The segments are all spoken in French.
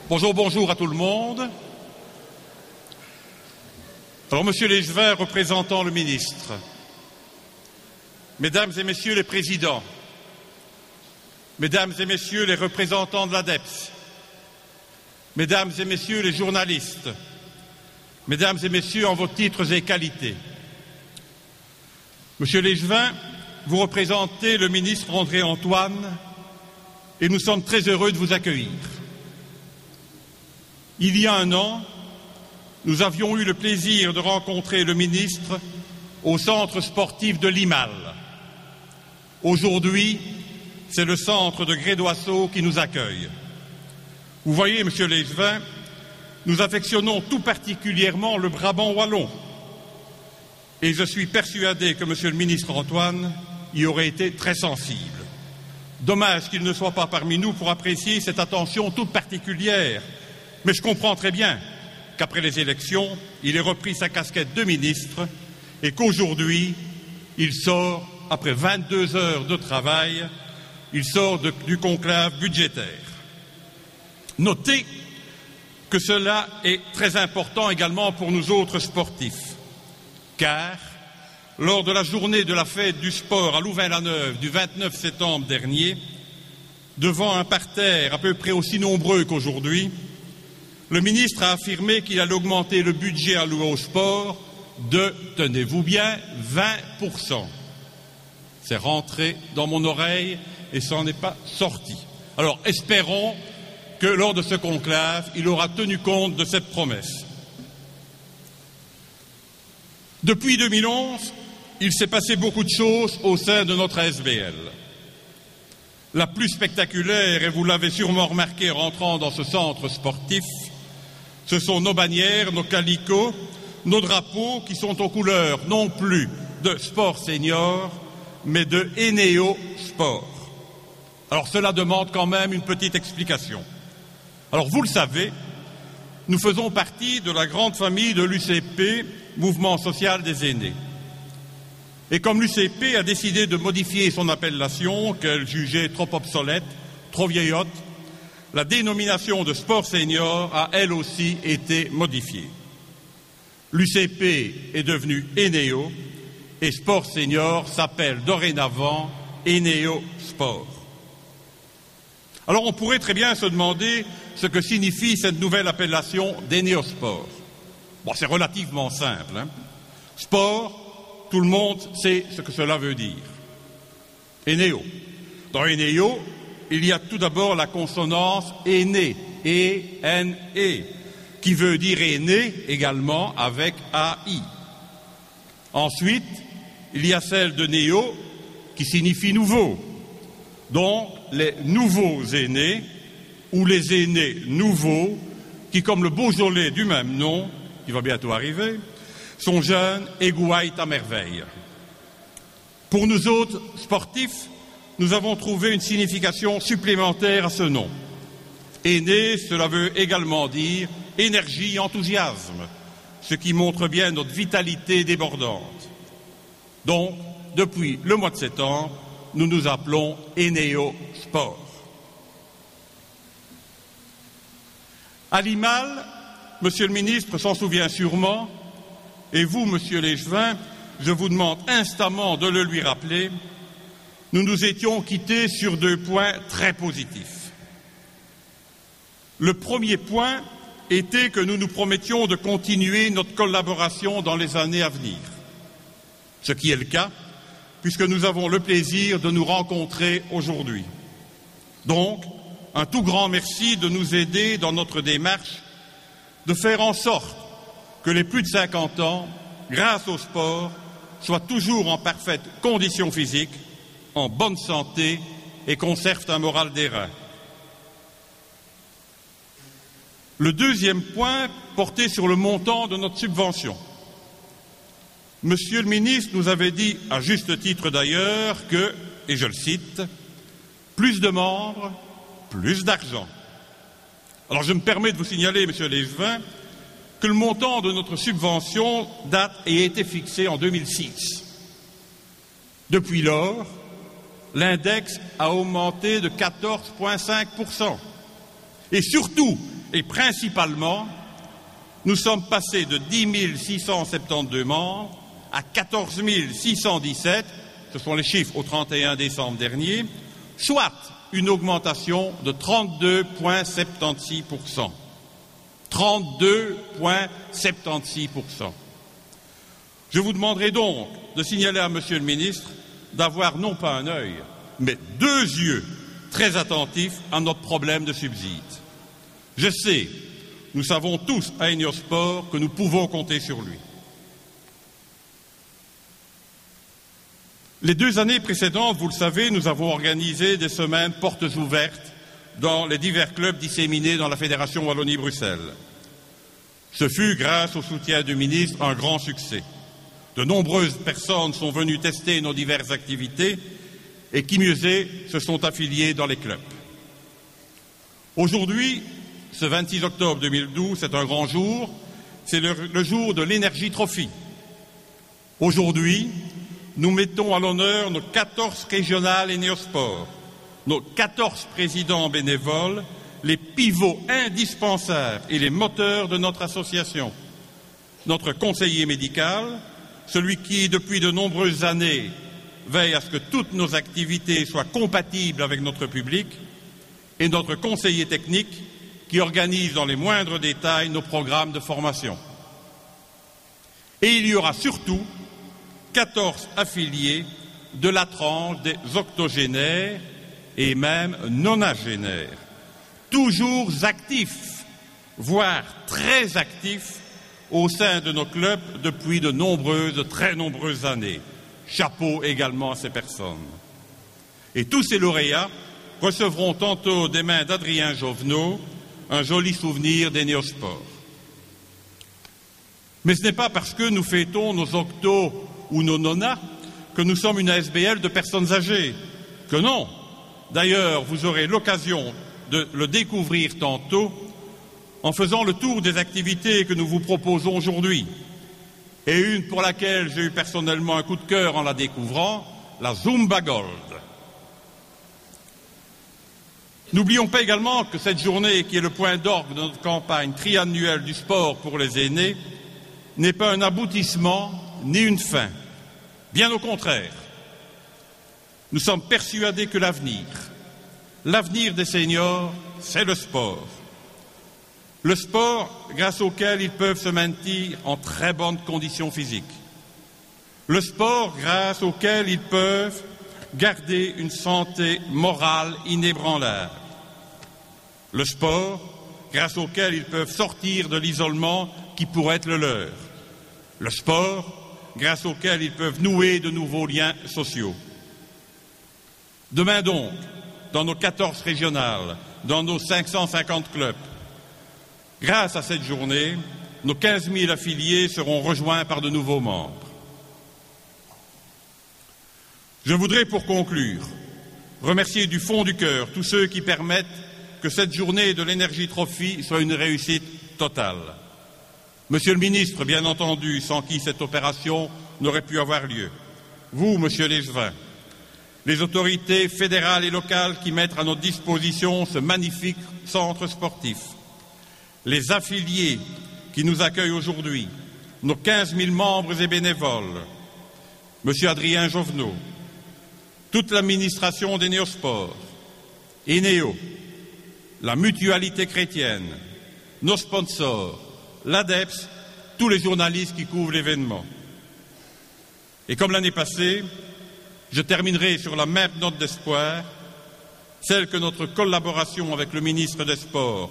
Bonjour à tout le monde. Alors, Monsieur Léchevin, représentant le ministre, Mesdames et Messieurs les présidents, Mesdames et Messieurs les représentants de l'ADEPS, Mesdames et Messieurs les journalistes, Mesdames et Messieurs en vos titres et qualités, Monsieur Léchevin, vous représentez le ministre André Antoine et nous sommes très heureux de vous accueillir. Il y a un an, nous avions eu le plaisir de rencontrer le ministre au centre sportif de Limal. Aujourd'hui, c'est le centre de Grédoisseau qui nous accueille. Vous voyez, Monsieur Léchevin, nous affectionnons tout particulièrement le Brabant wallon. Et je suis persuadé que Monsieur le ministre Antoine y aurait été très sensible. Dommage qu'il ne soit pas parmi nous pour apprécier cette attention toute particulière. Mais je comprends très bien qu'après les élections, il ait repris sa casquette de ministre et qu'aujourd'hui, il sort, après 22 heures de travail, il sort du conclave budgétaire. Notez que cela est très important également pour nous autres sportifs, car lors de la journée de la fête du sport à Louvain-la-Neuve du 29 septembre dernier, devant un parterre à peu près aussi nombreux qu'aujourd'hui, le ministre a affirmé qu'il allait augmenter le budget alloué au sport de, tenez-vous bien, 20%. C'est rentré dans mon oreille et ça n'en est pas sorti. Alors espérons que lors de ce conclave, il aura tenu compte de cette promesse. Depuis 2011, il s'est passé beaucoup de choses au sein de notre ASBL. La plus spectaculaire, et vous l'avez sûrement remarqué en rentrant dans ce centre sportif, ce sont nos bannières, nos calicots, nos drapeaux qui sont aux couleurs non plus de Sport Senior, mais de Eneo Sport. Alors cela demande quand même une petite explication. Alors vous le savez, nous faisons partie de la grande famille de l'UCP, Mouvement social des aînés. Et comme l'UCP a décidé de modifier son appellation, qu'elle jugeait trop obsolète, trop vieillotte, la dénomination de Sport Senior a elle aussi été modifiée. L'UCP est devenu Eneo et Sport Senior s'appelle dorénavant Eneo Sport. Alors on pourrait très bien se demander ce que signifie cette nouvelle appellation d'Eneo Sport. Bon, c'est relativement simple. Sport, tout le monde sait ce que cela veut dire. Eneo. Dans Eneo, il y a tout d'abord la consonance aîné, E-N-E, qui veut dire aîné également avec A-I. Ensuite, il y a celle de néo, qui signifie nouveau. Donc, les nouveaux aînés, ou les aînés nouveaux, qui, comme le Beaujolais du même nom, qui va bientôt arriver, sont jeunes et gouaillent à merveille. Pour nous autres sportifs, nous avons trouvé une signification supplémentaire à ce nom. Aîné, cela veut également dire énergie, enthousiasme, ce qui montre bien notre vitalité débordante. Donc, depuis le mois de septembre, nous nous appelons Eneo Sport. À Limal, Monsieur le ministre s'en souvient sûrement, et vous, Monsieur Léchevin, je vous demande instamment de le lui rappeler, nous nous étions quittés sur 2 points très positifs. Le premier point était que nous nous promettions de continuer notre collaboration dans les années à venir, ce qui est le cas, puisque nous avons le plaisir de nous rencontrer aujourd'hui. Donc, un tout grand merci de nous aider dans notre démarche, de faire en sorte que les plus de 50 ans, grâce au sport, soient toujours en parfaite condition physique, en bonne santé et conservent un moral d'airain. Le deuxième point portait sur le montant de notre subvention. Monsieur le ministre nous avait dit, à juste titre d'ailleurs, que, et je le cite, « plus de membres, plus d'argent ». Alors je me permets de vous signaler, Monsieur Léchevin, que le montant de notre subvention date et a été fixé en 2006. Depuis lors, l'index a augmenté de 14,5%. Et surtout, et principalement, nous sommes passés de 10 672 membres à 14 617, ce sont les chiffres au 31 décembre dernier, soit une augmentation de 32,76%. 32,76%. Je vous demanderai donc de signaler à Monsieur le ministre d'avoir non pas un œil, mais 2 yeux très attentifs à notre problème de subside. Je sais, nous savons tous à Eniosport que nous pouvons compter sur lui. Les 2 années précédentes, vous le savez, nous avons organisé des semaines portes ouvertes dans les divers clubs disséminés dans la Fédération Wallonie-Bruxelles. Ce fut, grâce au soutien du ministre, un grand succès. De nombreuses personnes sont venues tester nos diverses activités et qui mieux est, se sont affiliées dans les clubs. Aujourd'hui, ce 26 octobre 2012, c'est un grand jour, c'est le jour de l'Energy Trophy. Aujourd'hui, nous mettons à l'honneur nos 14 régionales Eniosport, nos 14 présidents bénévoles, les pivots indispensables et les moteurs de notre association. Notre conseiller médical, celui qui, depuis de nombreuses années, veille à ce que toutes nos activités soient compatibles avec notre public, et notre conseiller technique, qui organise dans les moindres détails nos programmes de formation. Et il y aura surtout 14 affiliés de la tranche des octogénaires et même nonagénaires, toujours actifs, voire très actifs, au sein de nos clubs depuis de très nombreuses années. Chapeau également à ces personnes. Et tous ces lauréats recevront tantôt des mains d'Adrien Jovenot un joli souvenir d'Eniosport. Mais ce n'est pas parce que nous fêtons nos octos ou nos nonas que nous sommes une ASBL de personnes âgées. Que non. D'ailleurs, vous aurez l'occasion de le découvrir tantôt en faisant le tour des activités que nous vous proposons aujourd'hui. Et une pour laquelle j'ai eu personnellement un coup de cœur en la découvrant, la Zumba Gold. N'oublions pas également que cette journée, qui est le point d'orgue de notre campagne triannuelle du sport pour les aînés, n'est pas un aboutissement ni une fin. Bien au contraire. Nous sommes persuadés que l'avenir des seniors, c'est le sport. Le sport grâce auquel ils peuvent se maintenir en très bonnes conditions physiques. Le sport grâce auquel ils peuvent garder une santé morale inébranlable. Le sport grâce auquel ils peuvent sortir de l'isolement qui pourrait être le leur. Le sport grâce auquel ils peuvent nouer de nouveaux liens sociaux. Demain donc, dans nos 14 régionales, dans nos 550 clubs, grâce à cette journée, nos 15 000 affiliés seront rejoints par de nouveaux membres. Je voudrais, pour conclure, remercier du fond du cœur tous ceux qui permettent que cette journée de l'Energy Trophy soit une réussite totale. Monsieur le ministre, bien entendu, sans qui cette opération n'aurait pu avoir lieu. Vous, monsieur Léchevin, les autorités fédérales et locales qui mettent à notre disposition ce magnifique centre sportif, les affiliés qui nous accueillent aujourd'hui, nos 15 000 membres et bénévoles, monsieur Adrien Jovenot, toute l'administration d'Eniosport, Eneo, la mutualité chrétienne, nos sponsors, l'ADEPS, tous les journalistes qui couvrent l'événement. Et comme l'année passée, je terminerai sur la même note d'espoir, celle que notre collaboration avec le ministre des Sports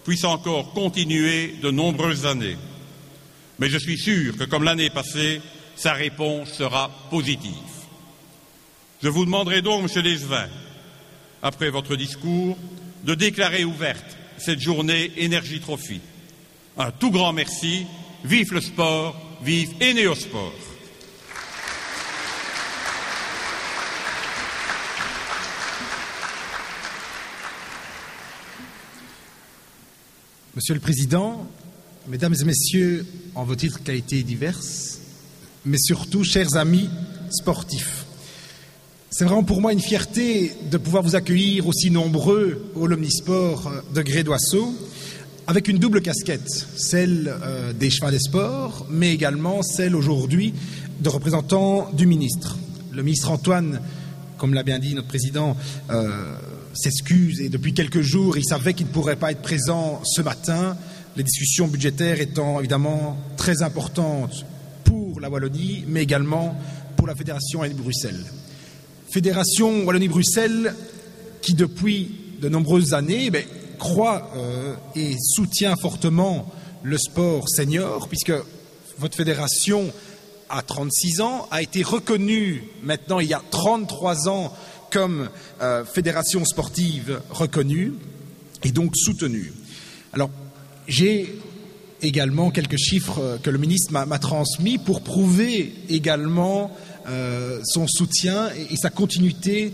puisse encore continuer de nombreuses années. Mais je suis sûr que, comme l'année passée, sa réponse sera positive. Je vous demanderai donc, monsieur Léchevin, après votre discours, de déclarer ouverte cette journée Energy Trophy. Un tout grand merci. Vive le sport, vive Eniosport. Monsieur le Président, Mesdames et Messieurs, en vos titres, qualités diverses, mais surtout, chers amis sportifs, c'est vraiment pour moi une fierté de pouvoir vous accueillir aussi nombreux au l'Omnisport de Gré d'Oisseau, avec une double casquette, celle des chemins des sports, mais également celle aujourd'hui de représentants du ministre. Le ministre Antoine, comme l'a bien dit notre président, s'excuse et depuis quelques jours, il savait qu'il ne pourrait pas être présent ce matin, les discussions budgétaires étant évidemment très importantes pour la Wallonie, mais également pour la Fédération Wallonie-Bruxelles. Fédération Wallonie-Bruxelles qui, depuis de nombreuses années, croit et soutient fortement le sport senior, puisque votre fédération a 36 ans, a été reconnue maintenant il y a 33 ans comme fédération sportive reconnue et donc soutenue. Alors, j'ai également quelques chiffres que le ministre m'a transmis pour prouver également son soutien et sa continuité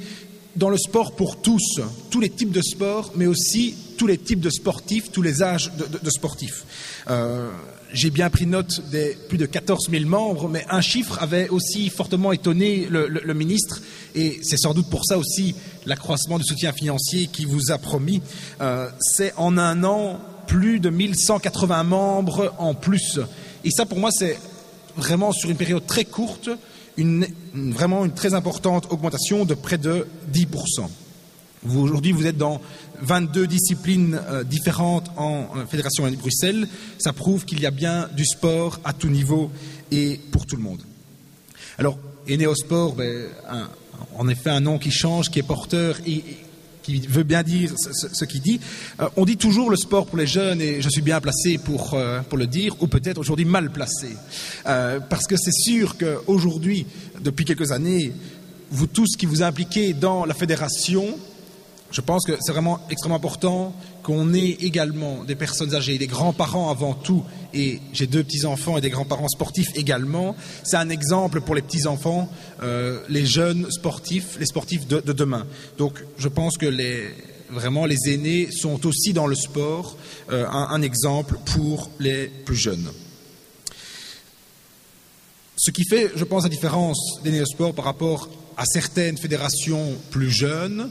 dans le sport pour tous les types de sports, mais aussi tous les types de sportifs, tous les âges de sportifs. J'ai bien pris note des plus de 14 000 membres, mais un chiffre avait aussi fortement étonné le ministre, et c'est sans doute pour ça aussi l'accroissement du soutien financier qu'il vous a promis. C'est en un an plus de 1180 membres en plus. Et ça, pour moi, c'est vraiment sur une période très courte, vraiment une très importante augmentation de près de 10%. Aujourd'hui, vous êtes dans 22 disciplines différentes en Fédération Wallonie-Bruxelles. Ça prouve qu'il y a bien du sport à tout niveau et pour tout le monde. Alors, Eneosport, en effet, un nom qui change, qui est porteur et qui veut bien dire ce qu'il dit. On dit toujours le sport pour les jeunes, et je suis bien placé pour le dire, ou peut-être aujourd'hui mal placé. Parce que c'est sûr qu'aujourd'hui, depuis quelques années, vous tous qui vous impliquez dans la fédération, je pense que c'est vraiment extrêmement important qu'on ait également des personnes âgées, des grands-parents avant tout, et j'ai 2 petits-enfants et des grands-parents sportifs également. C'est un exemple pour les petits-enfants, les jeunes sportifs, les sportifs de demain. Donc je pense que vraiment les aînés sont aussi dans le sport, un exemple pour les plus jeunes. Ce qui fait, je pense, la différence d'Eneosport par rapport à certaines fédérations plus jeunes,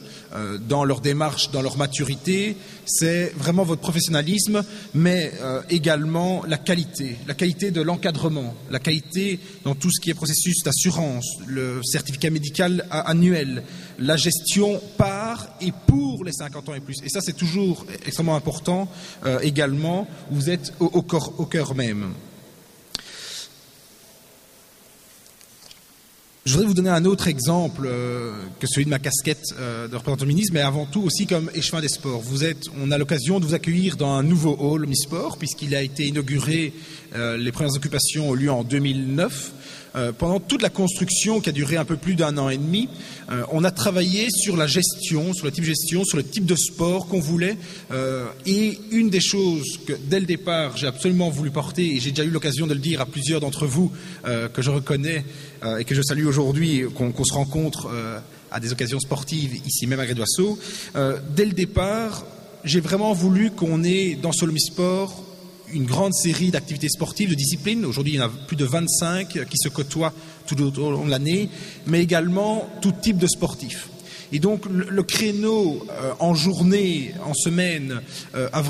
dans leur démarche, dans leur maturité, c'est vraiment votre professionnalisme, mais également la qualité de l'encadrement, la qualité dans tout ce qui est processus d'assurance, le certificat médical annuel, la gestion par et pour les 50 ans et plus. Et ça, c'est toujours extrêmement important également, vous êtes au cœur même. Je voudrais vous donner un autre exemple que celui de ma casquette de représentant du ministre, mais avant tout aussi comme échevin des sports. On a l'occasion de vous accueillir dans un nouveau hall Omnisport, puisqu'il a été inauguré, les premières occupations ont lieu en 2009. Pendant toute la construction qui a duré un peu plus d'1 an et demi, on a travaillé sur la gestion, sur le type de gestion, sur le type de sport qu'on voulait. Et une des choses que, dès le départ, j'ai absolument voulu porter, et j'ai déjà eu l'occasion de le dire à plusieurs d'entre vous que je reconnais et que je salue aujourd'hui, qu'on se rencontre à des occasions sportives, ici même à Grédoisseau, dès le départ, j'ai vraiment voulu qu'on ait dans ce Omnisport une grande série d'activités sportives, de disciplines. Aujourd'hui, il y en a plus de 25 qui se côtoient tout au long de l'année, mais également tout type de sportifs. Et donc, le créneau en journée, en semaine, on a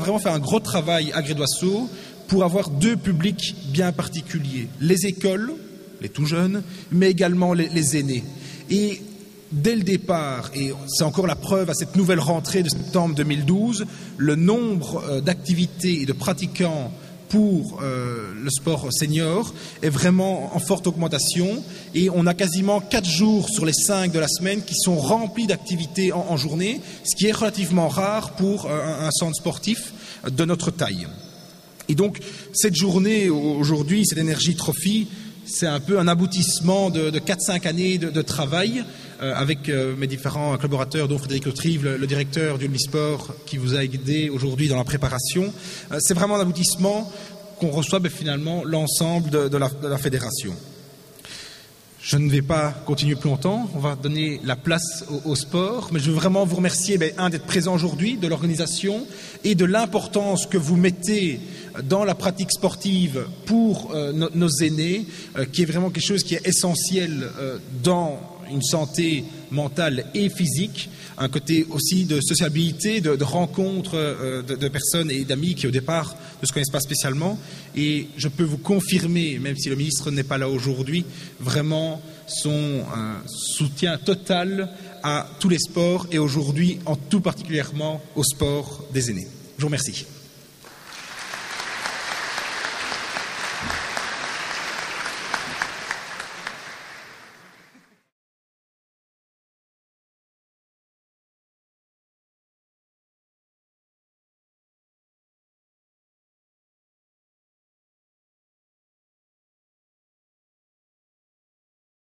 vraiment fait un gros travail à Grédoisseau pour avoir 2 publics bien particuliers. Les écoles, les tout jeunes, mais également les aînés. Et dès le départ, et c'est encore la preuve à cette nouvelle rentrée de septembre 2012, le nombre d'activités et de pratiquants pour le sport senior est vraiment en forte augmentation, et on a quasiment 4 jours sur les 5 de la semaine qui sont remplis d'activités en journée, ce qui est relativement rare pour un centre sportif de notre taille. Et donc cette journée aujourd'hui, cette Energy Trophy, c'est un peu un aboutissement de 4-5 années de travail avec mes différents collaborateurs, dont Frédéric Autrive, le directeur du Omnisport, qui vous a aidé aujourd'hui dans la préparation. C'est vraiment un aboutissement qu'on reçoit finalement l'ensemble de la fédération. Je ne vais pas continuer plus longtemps, on va donner la place au sport, mais je veux vraiment vous remercier, d'être présent aujourd'hui, de l'organisation et de l'importance que vous mettez dans la pratique sportive pour nos aînés, qui est vraiment quelque chose qui est essentiel dans une santé mentale et physique, un côté aussi de sociabilité, de rencontre de personnes et d'amis qui au départ ne se connaissent pas spécialement. Et je peux vous confirmer, même si le ministre n'est pas là aujourd'hui, vraiment son soutien total à tous les sports et aujourd'hui en tout particulièrement au sport des aînés. Je vous remercie.